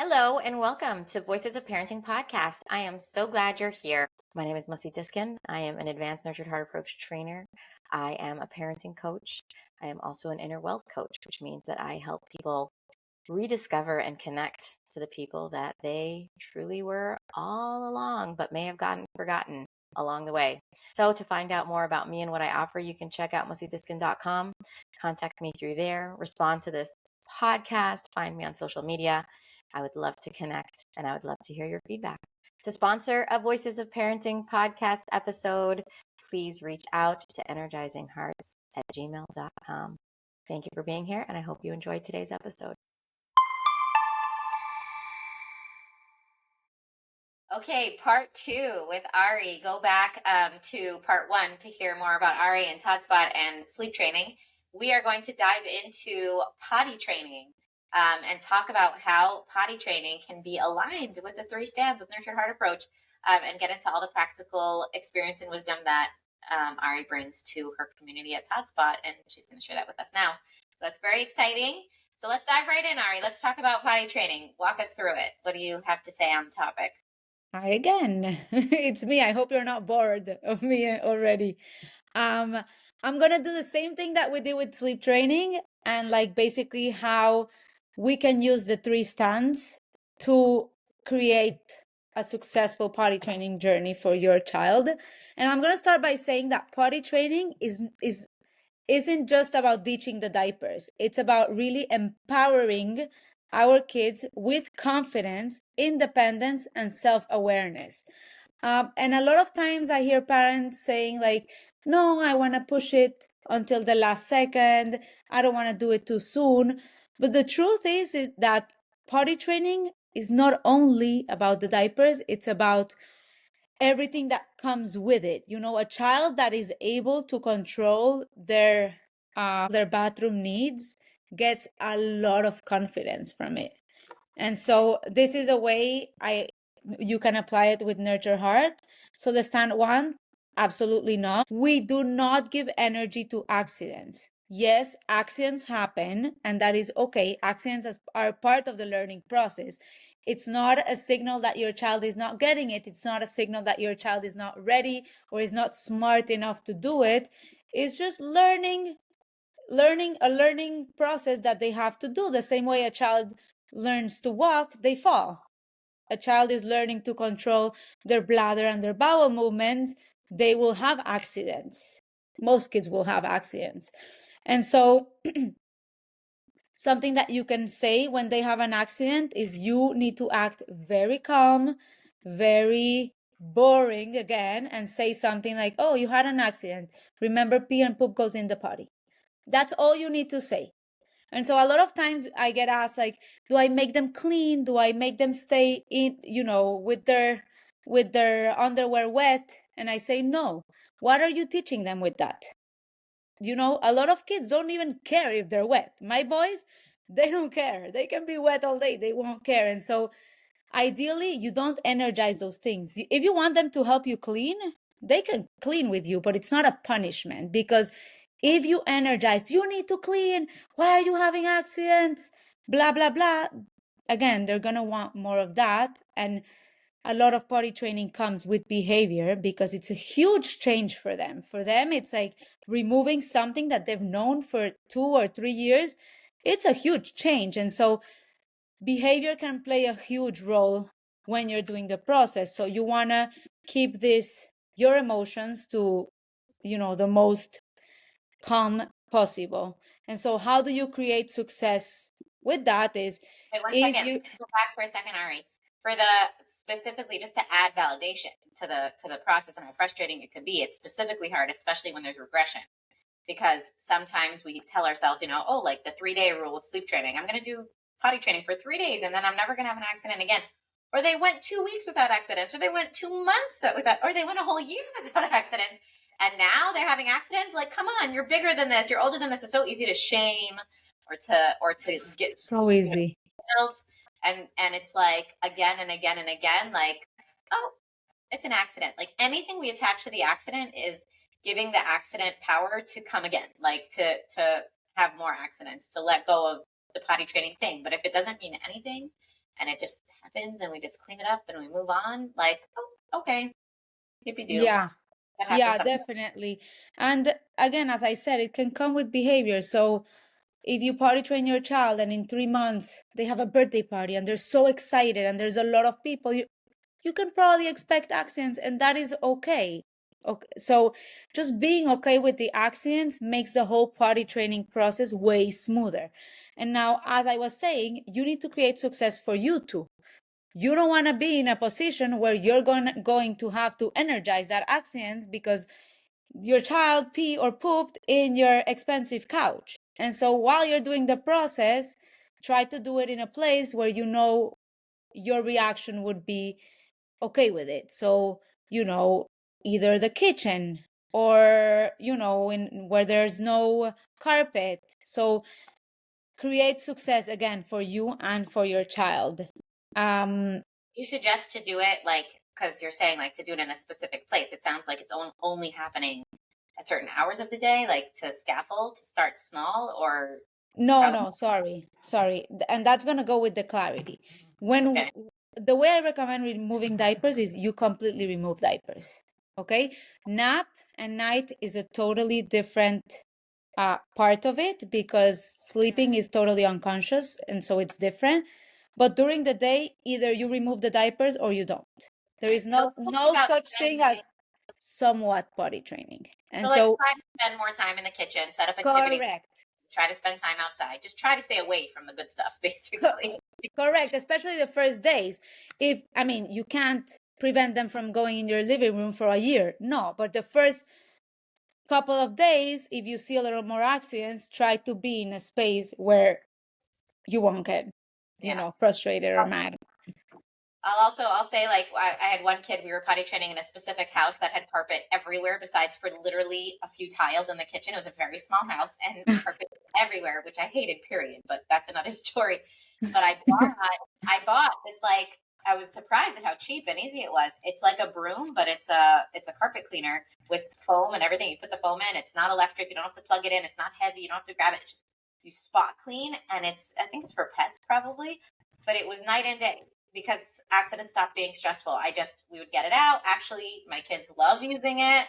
Hello and welcome to Voices of Parenting podcast. I am so glad you're here. My name is Mussi Diskin. I am an advanced nurtured heart approach trainer. I am a parenting coach. I am also an inner wealth coach, which means that I help people rediscover and connect to the people that they truly were all along, but may have gotten forgotten along the way. So to find out more about me and what I offer, you can check out mussidiskin.com, contact me through there, respond to this podcast, find me on social media. I would love to connect and I would love to hear your feedback. To sponsor a Voices of Parenting podcast episode, please reach out to energizinghearts@gmail.com. Thank you for being here, and I hope you enjoyed today's episode. Okay, part 2 with Ari. Go back to part 1 to hear more about Ari and Todspot and sleep training. We are going to dive into potty training and talk about how potty training can be aligned with the 3 stands with Nurtured Heart Approach and get into all the practical experience and wisdom that Ari brings to her community at Todspot, and she's going to share that with us now. So that's very exciting. So let's dive right in, Ari. Let's talk about potty training. Walk us through it. What do you have to say on the topic? Hi again. It's me. I hope you're not bored of me already. I'm gonna do the same thing that we did with sleep training and basically how we can use the 3 stands to create a successful potty training journey for your child. And I'm gonna start by saying that potty training isn't just about ditching the diapers. It's about really empowering our kids with confidence, independence, and self-awareness. And a lot of times I hear parents saying no, I want to push it until the last second. I don't want to do it too soon. But the truth is that potty training is not only about the diapers, it's about everything that comes with it. A child that is able to control their bathroom needs gets a lot of confidence from it. And so this is a way you can apply it with Nurture Heart. So the stand 1, absolutely not. We do not give energy to accidents. Yes, accidents happen, and that is okay. Accidents are part of the learning process. It's not a signal that your child is not getting it. It's not a signal that your child is not ready or is not smart enough to do it. It's just a learning process that they have to do. The same way a child learns to walk, they fall. A child is learning to control their bladder and their bowel movements, they will have accidents. Most kids will have accidents. And so something that you can say when they have an accident is you need to act very calm, very boring again, and say something like, oh, you had an accident. Remember, pee and poop goes in the potty. That's all you need to say. And so a lot of times I get asked do I make them clean? Do I make them stay in, with their underwear wet? And I say, no. What are you teaching them with that? A lot of kids don't even care if they're wet. My boys, they don't care. They can be wet all day. They won't care. And so ideally, you don't energize those things. If you want them to help you clean, they can clean with you, but it's not a punishment, because if you energize, you need to clean, why are you having accidents, blah, blah, blah. Again, they're going to want more of that. And a lot of potty training comes with behavior because it's a huge change for them. For them, it's like removing something that they've known for 2 or 3 years. It's a huge change. And so behavior can play a huge role when you're doing the process. So you want to keep your emotions to, the most calm possible. And so how do you create success with that is Wait, one if second. you Go back for a second, Ari. For the specifically just to add validation to the process and how frustrating it can be, it's specifically hard, especially when there's regression. Because sometimes we tell ourselves, oh, like the 3-day rule with sleep training. I'm gonna do potty training for 3 days and then I'm never gonna have an accident again. Or they went 2 weeks without accidents, or they went 2 months without, or they went a whole year without accidents. And now they're having accidents. Like, come on, you're bigger than this, you're older than this. It's so easy to shame or to get so easy. guilt. And it's like again and again and again, like, oh, it's an accident. Like anything we attach to the accident is giving the accident power to come again, like to have more accidents, to let go of the potty training thing. But if it doesn't mean anything, and it just happens and we just clean it up and we move on. Like, oh, okay, hippy do. Yeah. That happens Yeah, sometimes. definitely. And again, as I said, it can come with behavior. So if you potty train your child and in 3 months they have a birthday party and they're so excited and there's a lot of people, you can probably expect accidents, and that is okay. Okay. So just being okay with the accidents makes the whole potty training process way smoother. And now, as I was saying, you need to create success for you too. You don't want to be in a position where you're going to have to energize that accident because your child pee or pooped in your expensive couch. And so while you're doing the process, try to do it in a place where you know your reaction would be okay with it. So, either the kitchen or, in where there's no carpet. So create success again for you and for your child. You suggest to do it like, because you're saying like to do it in a specific place. It sounds like it's only happening at certain hours of the day, like to scaffold, to start small, or how? No, sorry. And that's going to go with the clarity. When Okay. the way I recommend removing diapers is you completely remove diapers. Okay? Nap and night is a totally different part of it because sleeping is totally unconscious and so it's different. But during the day, either you remove the diapers or you don't. There is So not let's talk no about such thing spending. as somewhat potty training. So And like so, try to spend more time in the kitchen, set up activities, correct. try to spend time outside. Just try to stay away from the good stuff, Co- basically. Correct, especially the first days. You can't prevent them from going in your living room for a year. No, but the first couple of days, if you see a little more accidents, try to be in a space where you won't get, Yeah. frustrated or mad. I'll say like I had one kid, we were potty training in a specific house that had carpet everywhere besides for literally a few tiles in the kitchen. It was a very small house and carpet everywhere, which I hated, period. But that's another story. But I bought this, like, I was surprised at how cheap and easy it was. It's like a broom, but it's a carpet cleaner with foam and everything. You put the foam in, it's not electric, you don't have to plug it in, it's not heavy, you don't have to grab it. It's just you spot clean, and I think it's for pets probably. But it was night and day because accidents stopped being stressful. We would get it out. Actually, my kids love using it.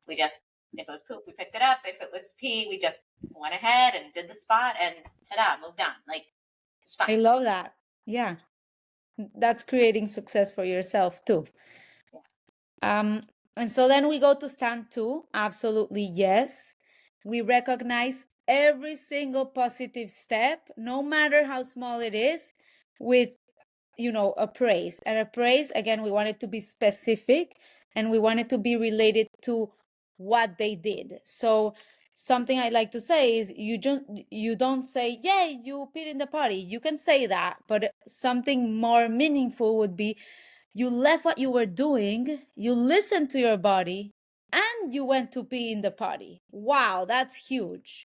We just, if it was poop, we picked it up. If it was pee, we just went ahead and did the spot and ta-da, moved on. Like, it's fine. I love that. Yeah, that's creating success for yourself too. And so then we go to stand 2. Absolutely, yes. We recognize every single positive step, no matter how small it is, with, a praise. And a praise, again, we want it to be specific and we want it to be related to what they did. So something I like to say is you don't say, "Yay, you peed in the potty." You can say that, but something more meaningful would be you left what you were doing, you listened to your body, and you went to pee in the potty. Wow, that's huge.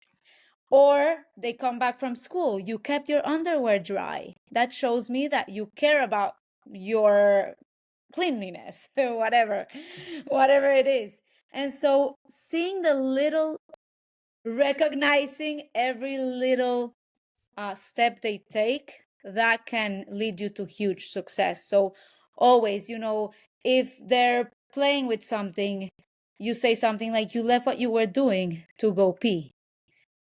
Or they come back from school, you kept your underwear dry. That shows me that you care about your cleanliness, whatever it is. And so seeing recognizing every little step they take, that can lead you to huge success. So always, if they're playing with something, you say something like, "You left what you were doing to go pee."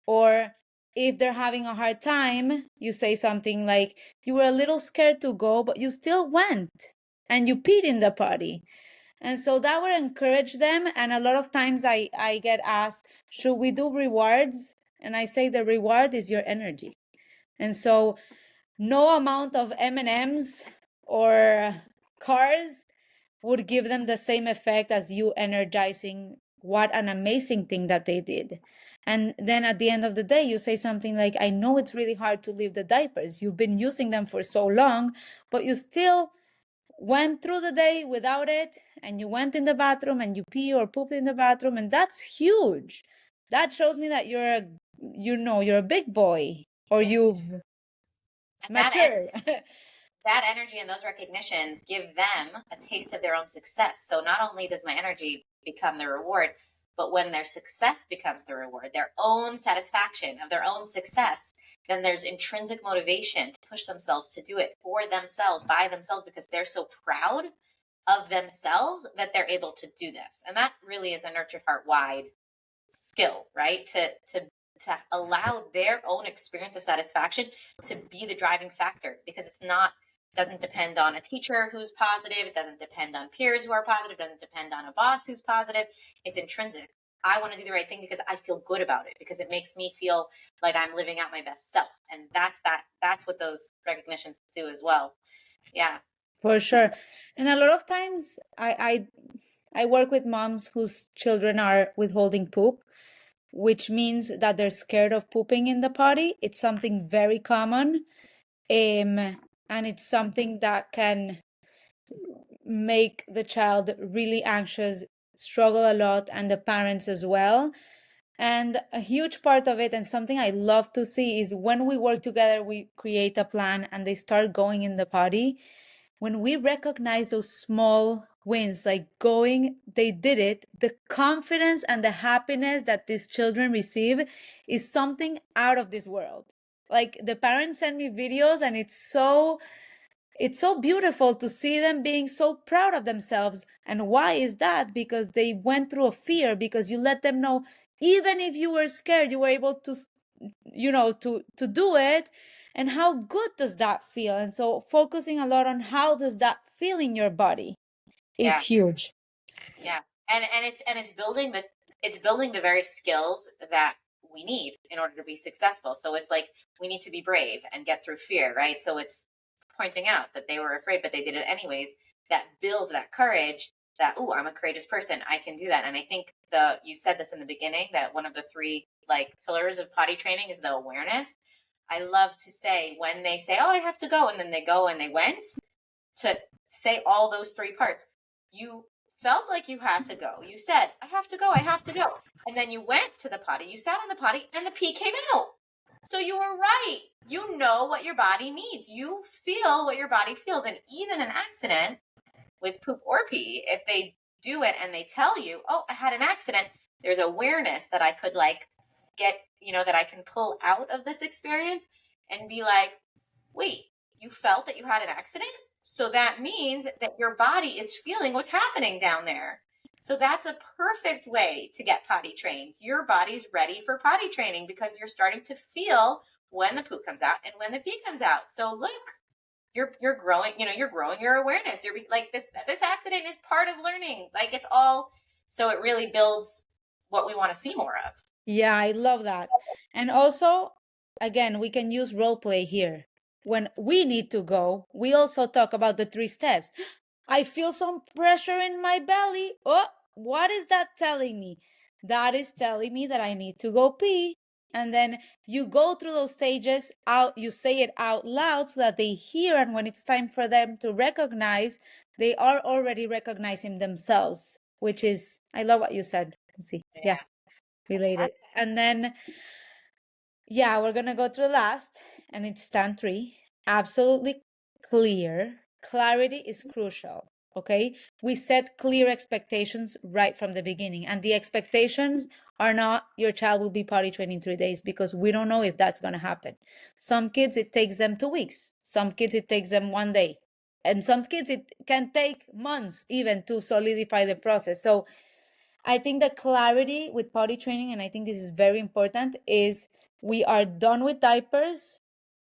Or if they're having a hard time, you say something like, "You were a little scared to go, but you still went and you peed in the potty." And so that would encourage them. And a lot of times I get asked, "Should we do rewards?" And I say the reward is your energy. And so no amount of M&Ms or cars would give them the same effect as you energizing what an amazing thing that they did. And then at the end of the day, you say something like, "I know it's really hard to leave the diapers. You've been using them for so long, but you still went through the day without it, and you went in the bathroom and you pee or poop in the bathroom, and that's huge. That shows me that you're a big boy, or Yeah. you've And matured." that energy and those recognitions give them a taste of their own success. So not only does my energy become the reward, but when their success becomes the reward, their own satisfaction of their own success, then there's intrinsic motivation to push themselves to do it for themselves, by themselves, because they're so proud of themselves that they're able to do this. And that really is a nurtured heart wide skill, right? To allow their own experience of satisfaction to be the driving factor, because it's not, doesn't depend on a teacher who's positive, it doesn't depend on peers who are positive, it doesn't depend on a boss who's positive. It's intrinsic. I want to do the right thing because I feel good about it, because it makes me feel like I'm living out my best self. And that's what those recognitions do as well. Yeah. For sure. And a lot of times I work with moms whose children are withholding poop, which means that they're scared of pooping in the potty. It's something very common. And it's something that can make the child really anxious, struggle a lot, and the parents as well. And a huge part of it, and something I love to see, is when we work together, we create a plan and they start going in the potty. When we recognize those small wins, like going, they did it, the confidence and the happiness that these children receive is something out of this world. Like, the parents send me videos and it's so beautiful to see them being so proud of themselves. And why is that? Because they went through a fear, because you let them know, even if you were scared, you were able to, to do it. And how good does that feel? And so focusing a lot on how does that feel in your body is huge. Yeah. And it's building the very skills that we need in order to be successful. So it's like, we need to be brave and get through fear, right? So it's pointing out that they were afraid, but they did it anyways. That builds that courage that, oh, I'm a courageous person, I can do that. And I think you said this in the beginning, that one of the three like pillars of potty training is the awareness. I love to say, when they say, oh, I have to go, and then they go and they went, to say all those three parts. You felt like you had to go. You said, I have to go, I have to go. And then you went to the potty, you sat on the potty, and the pee came out. So you were right. You know what your body needs. You feel what your body feels. And even an accident with poop or pee, if they do it and they tell you, oh, I had an accident, there's awareness that I could get, that I can pull out of this experience and be like, wait, you felt that you had an accident? So that means that your body is feeling what's happening down there. So that's a perfect way to get potty trained. Your body's ready for potty training because you're starting to feel when the poop comes out and when the pee comes out. So look, you're growing, you're growing your awareness. You're like, this accident is part of learning. Like, it's all, so it really builds what we want to see more of. Yeah, I love that. And also, again, we can use role play here. When we need to go, we also talk about the 3 steps. I feel some pressure in my belly. Oh, what is that telling me? That is telling me that I need to go pee. And then you go through those stages out, you say it out loud so that they hear. And when it's time for them to recognize, they are already recognizing themselves, which is, I love what you said. See, yeah, related. And then, yeah, we're going to go through the last, and it's stand 3. Absolutely clear. Clarity is crucial. Okay. We set clear expectations right from the beginning. And the expectations are not your child will be potty trained in 3 days, because we don't know if that's going to happen. Some kids, it takes them 2 weeks. Some kids, it takes them 1 day. And some kids, it can take months even to solidify the process. So I think the clarity with potty training, and I think this is very important, is we are done with diapers.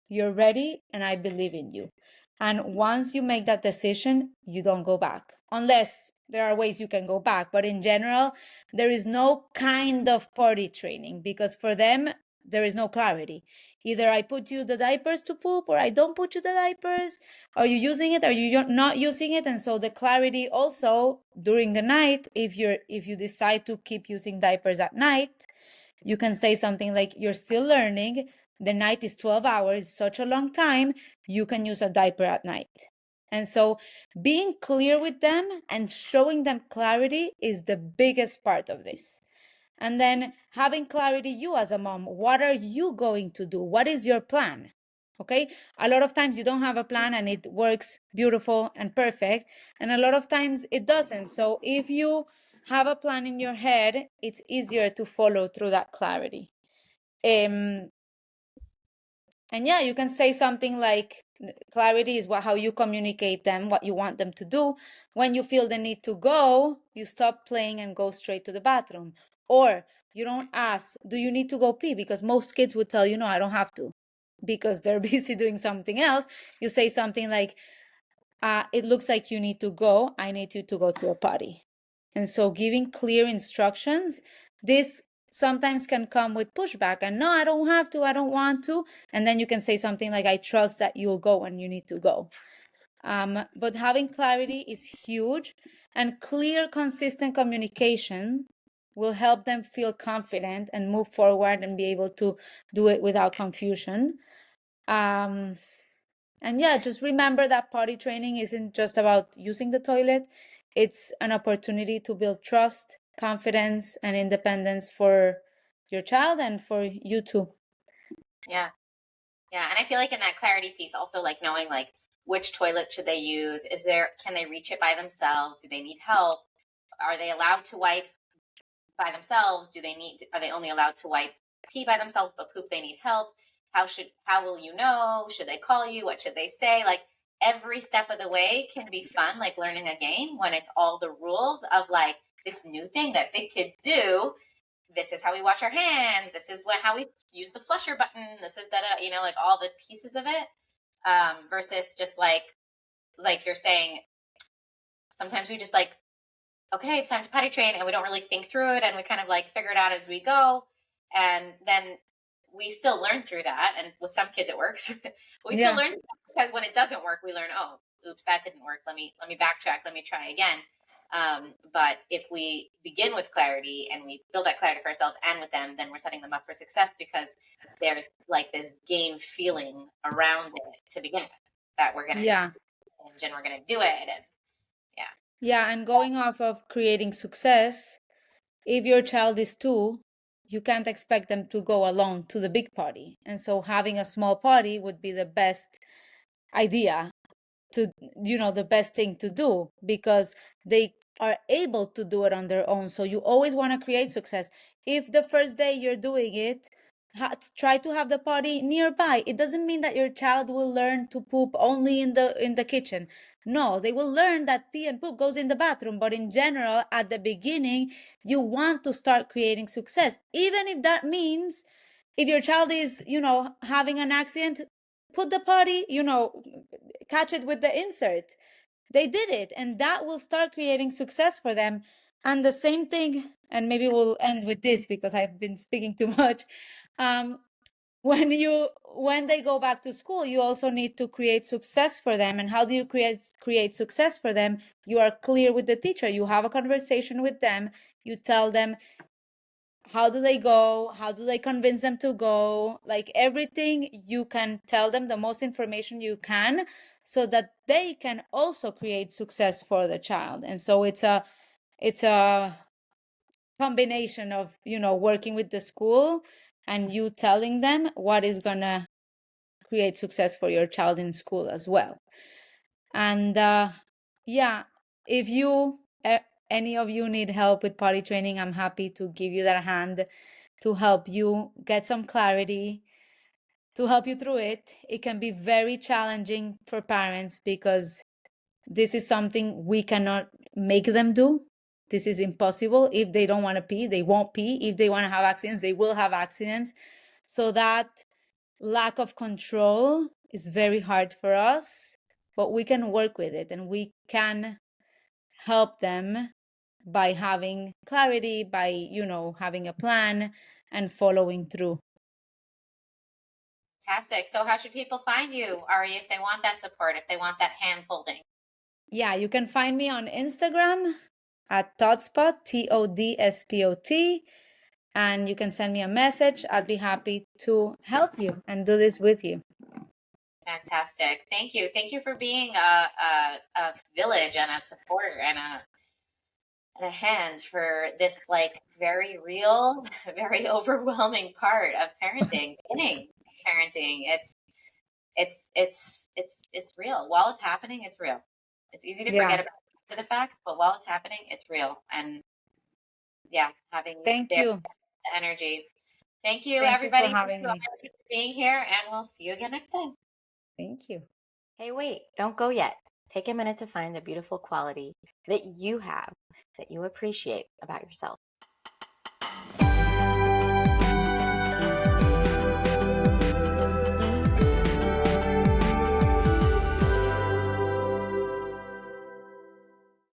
You're ready, and I believe in you. And once you make that decision, you don't go back, unless there are ways you can go back. But in general, there is no kind of potty training, because for them, there is no clarity. Either I put you the diapers to poop, or I don't put you the diapers. Are you using it? Are you not using it? And so the clarity also during the night, if you decide to keep using diapers at night, you can say something like, you're still learning. The night is 12 hours, such a long time. You can use a diaper at night. And so being clear with them and showing them clarity is the biggest part of this. And then having clarity, you as a mom, what are you going to do? What is your plan? Okay. A lot of times you don't have a plan and it works beautiful and perfect. And a lot of times it doesn't. So if you have a plan in your head, it's easier to follow through that clarity. And yeah, you can say something like clarity is how you communicate them, what you want them to do. When you feel the need to go, you stop playing and go straight to the bathroom. Or you don't ask, do you need to go pee? Because most kids would tell you, no, I don't have to, because they're busy doing something else. You say something like, it looks like you need to go. I need you to go to a potty. And so giving clear instructions, this sometimes can come with pushback and no, I don't have to, I don't want to. And then you can say something like, I trust that you'll go when you need to go. But having clarity is huge, and clear, consistent communication will help them feel confident and move forward and be able to do it without confusion. Um, and yeah, just remember that potty training isn't just about using the toilet. It's an opportunity to build trust, confidence, and independence for your child and for you too. Yeah. Yeah. And I feel like in that clarity piece, also like knowing like which toilet should they use? Can they reach it by themselves? Do they need help? Are they allowed to wipe by themselves? Are they only allowed to wipe pee by themselves, but poop they need help? How will you know? Should they call you? What should they say? Like every step of the way can be fun, like learning a game when it's all the rules of like this new thing that big kids do. This is how we wash our hands. This is how we use the flusher button. This is like all the pieces of it. Versus just like you're saying, sometimes we just like, okay, it's time to potty train, and we don't really think through it, and we kind of like figure it out as we go, and then we still learn through that. And with some kids, it works. We still Yeah. learn because when it doesn't work, we learn, oh, oops, that didn't work. Let me backtrack. Let me try again. But if we begin with clarity and we build that clarity for ourselves and with them, then we're setting them up for success because there's like this game feeling around it to begin with that we're gonna Yeah. and we're gonna do it, and yeah. Yeah. And going off of creating success, if your child is two, you can't expect them to go alone to the big party. And so having a small party would be the best idea to, the best thing to do, because they are able to do it on their own. So you always want to create success. If the first day you're doing it, try to have the party nearby. It doesn't mean that your child will learn to poop only in the kitchen. No, they will learn that pee and poop goes in the bathroom. But in general, at the beginning, you want to start creating success, even if that means, if your child is, having an accident, put the potty, catch it with the insert. They did it, and that will start creating success for them. And the same thing, and maybe we'll end with this because I've been speaking too much. Um, when they go back to school, you also need to create success for them. And how do you create success for them? You are clear with the teacher. You have a conversation with them. You tell them, how do they go? How do they convince them to go? Like everything you can tell them, the most information you can, so that they can also create success for the child. And so it's a combination of, working with the school and you telling them what is gonna create success for your child in school as well. And yeah, if any of you need help with potty training, I'm happy to give you that hand to help you get some clarity, to help you through it. It can be very challenging for parents because this is something we cannot make them do. This is impossible. If they don't want to pee, they won't pee. If they want to have accidents, they will have accidents. So that lack of control is very hard for us, but we can work with it and we can help them by having clarity, by, having a plan and following through. Fantastic. So how should people find you, Ari, if they want that support, if they want that hand holding? Yeah, you can find me on Instagram at Toddspot, Todspot, and you can send me a message. I'd be happy to help you and do this with you. Fantastic. Thank you. Thank you for being a village and a supporter and a hand for this like very real, very overwhelming part of parenting, beginning parenting. It's real. While it's happening, it's real. It's easy to Yeah. forget about to the fact, but while it's happening, it's real. And yeah, having Thank their you. energy. Thank you, Thank you for everybody, having for me. being here, and we'll see you again next time. Thank you. Hey, wait, don't go yet. Take a minute to find the beautiful quality that you have, that you appreciate about yourself.